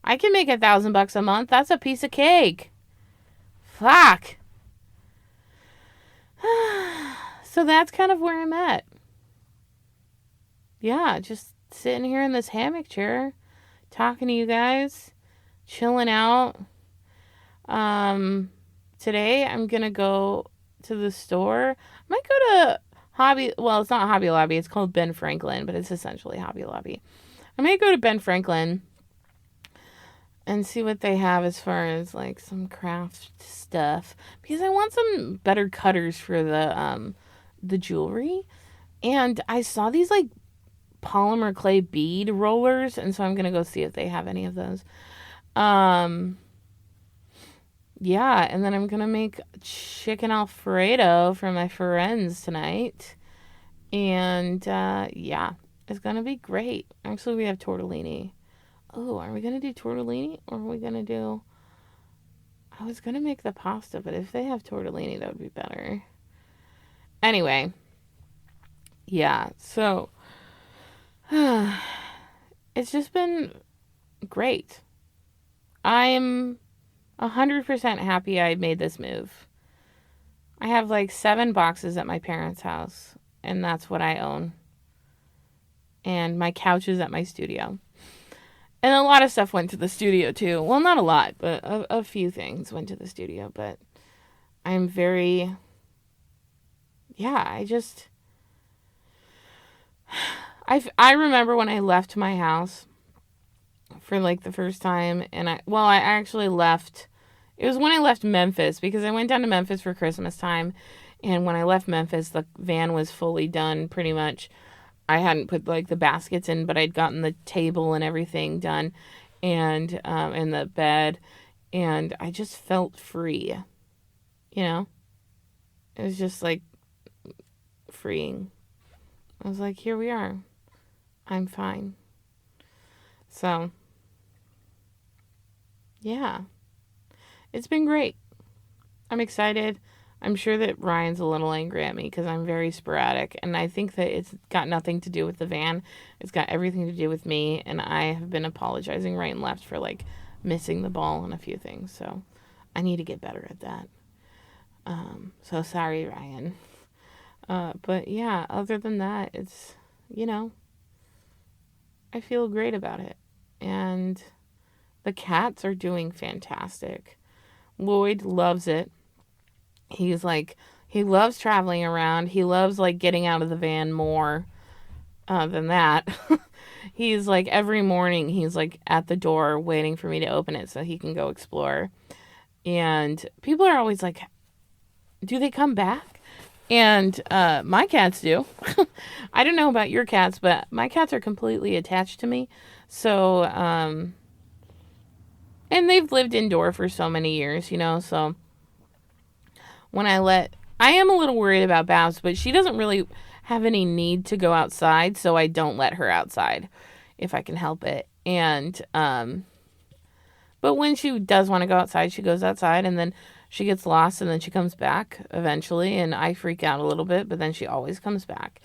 I can make $1,000 a month. That's a piece of cake. Fuck. So that's kind of where I'm at. Yeah, just sitting here in this hammock chair, talking to you guys, chilling out. Today I'm gonna go to the store. I might go to well, it's not Hobby Lobby, it's called Ben Franklin, but it's essentially Hobby Lobby. I might go to Ben Franklin and see what they have as far as like some craft stuff because I want some better cutters for the jewelry. And I saw these like polymer clay bead rollers, and so I'm gonna go see if they have any of those. Yeah, and then I'm gonna make chicken Alfredo for my friends tonight. And yeah, it's gonna be great. Actually, we have tortellini. Oh, are we gonna do tortellini or are we gonna do? I was gonna make the pasta, but if they have tortellini, that would be better. Anyway, yeah. So it's just been great. I'm 100% happy I made this move. I have like 7 boxes at my parents' house, and that's what I own. And my couch is at my studio. And a lot of stuff went to the studio too. Well, not a lot, but a few things went to the studio. But I'm very, yeah, I remember when I left my house for like the first time, and I actually left. It was when I left Memphis because I went down to Memphis for Christmas time, and when I left Memphis, the van was fully done pretty much. I hadn't put like the baskets in, but I'd gotten the table and everything done, and the bed, and I just felt free. You know, it was just like freeing. I was like, here we are. I'm fine. So, yeah. It's been great. I'm excited. I'm sure that Ryan's a little angry at me because I'm very sporadic. And I think that it's got nothing to do with the van. It's got everything to do with me. And I have been apologizing right and left for like missing the ball on a few things. So I need to get better at that. So sorry, Ryan. But yeah, other than that, it's, you know, I feel great about it. And the cats are doing fantastic. Lloyd loves it. He's like, he loves traveling around. He loves like getting out of the van more than that. He's like, every morning he's like at the door waiting for me to open it so he can go explore. And people are always like, do they come back? And my cats do. I don't know about your cats, but my cats are completely attached to me. So, and they've lived indoor for so many years, you know, so when I am a little worried about Babs, but she doesn't really have any need to go outside, so I don't let her outside if I can help it. And, but when she does want to go outside, she goes outside, and then she gets lost, and then she comes back eventually, and I freak out a little bit, but then she always comes back.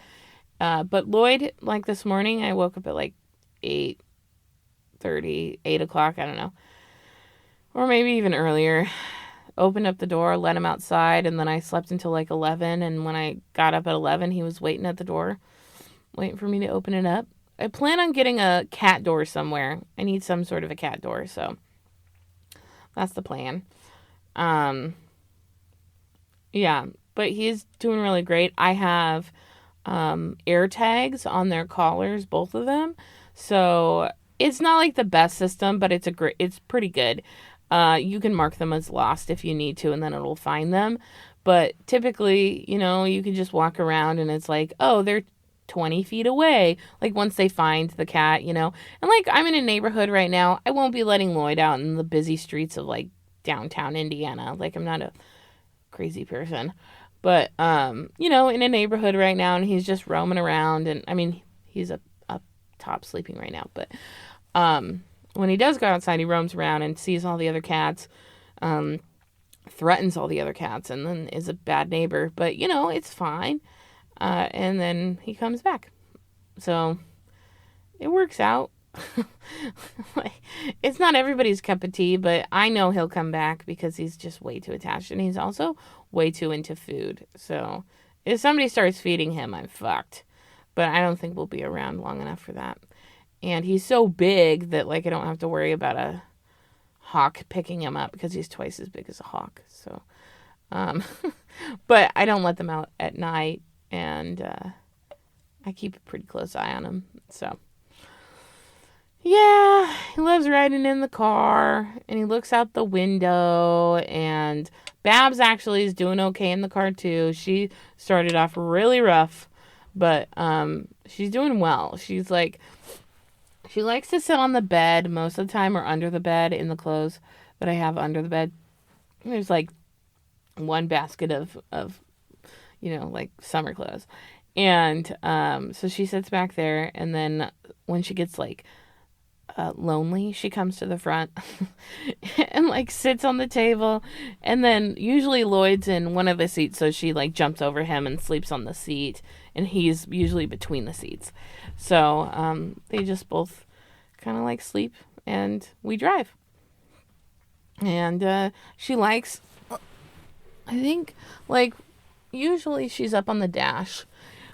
But Lloyd, like this morning, I woke up at like 8:30, 8 o'clock, I don't know, or maybe even earlier. Opened up the door, let him outside, and then I slept until like 11, and when I got up at 11, he was waiting at the door, waiting for me to open it up. I plan on getting a cat door somewhere. I need some sort of a cat door, so that's the plan. Yeah, but he's doing really great. I have air tags on their collars, both of them, so it's not like the best system, but it's pretty good. You can mark them as lost if you need to, and then it'll find them. But typically, you know, you can just walk around and it's like, oh, they're 20 feet away. Like once they find the cat, you know. And like I'm in a neighborhood right now. I won't be letting Lloyd out in the busy streets of like downtown Indiana. Like I'm not a crazy person. But, you know, in a neighborhood right now, and he's just roaming around. And I mean, he's up top sleeping right now. But, when he does go outside, he roams around and sees all the other cats, threatens all the other cats, and then is a bad neighbor. But, you know, it's fine. And then he comes back. So it works out. It's not everybody's cup of tea, but I know he'll come back because he's just way too attached. And he's also way too into food. So if somebody starts feeding him, I'm fucked. But I don't think we'll be around long enough for that. And he's so big that, like, I don't have to worry about a hawk picking him up because he's twice as big as a hawk. So, but I don't let them out at night, and I keep a pretty close eye on him. So, yeah, he loves riding in the car, and he looks out the window, and Babs actually is doing okay in the car, too. She started off really rough, but she's doing well. She's like... She likes to sit on the bed most of the time or under the bed in the clothes that I have under the bed. There's like one basket of you know, like summer clothes. And so she sits back there, and then when she gets like lonely, she comes to the front and like sits on the table, and then usually Lloyd's in one of the seats, so she like jumps over him and sleeps on the seat, and he's usually between the seats. So they just both kind of like sleep, and we drive. And she likes, I think, like usually she's up on the dash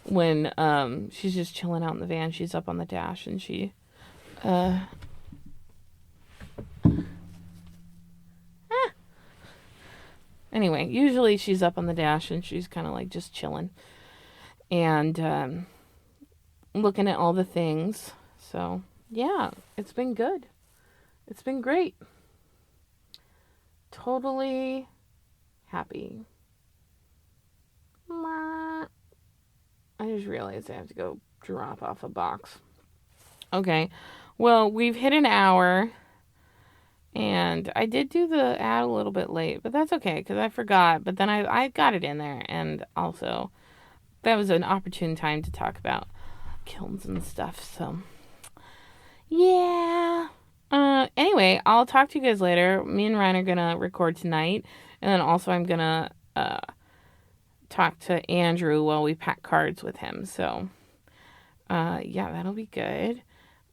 when she's just chilling out in the van. She's up on the dash, and she anyway, usually she's up on the dash and she's kind of like just chilling and looking at all the things. So yeah, it's been good. It's been great. Totally happy. I just realized I have to go drop off a box. Okay. Well, we've hit an hour, and I did do the ad a little bit late, but that's okay because I forgot. But then I got it in there, and also that was an opportune time to talk about kilns and stuff. So, yeah. Anyway, I'll talk to you guys later. Me and Ryan are gonna record tonight, and then also I'm gonna talk to Andrew while we pack cards with him. So, yeah, that'll be good.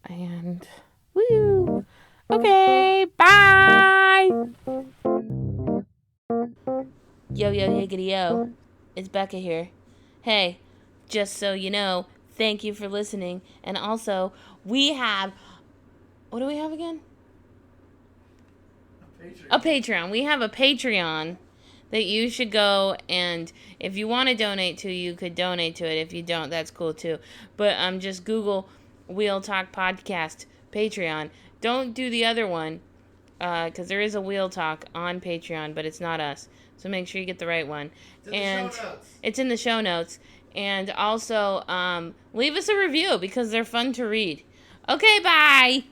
And woo. Okay, bye. Yo, yo, higgity, yo. It's Becca here. Hey, just so you know, thank you for listening. And also, we have. What do we have again? A Patreon. We have a Patreon that you should go, and if you want to donate to, you could donate to it. If you don't, that's cool too. But just Google Wheel Talk Podcast Patreon. Don't do the other one, because there is a Wheel Talk on Patreon, but it's not us. So make sure you get the right one. It's in the show notes. And also, leave us a review because they're fun to read. Okay, bye!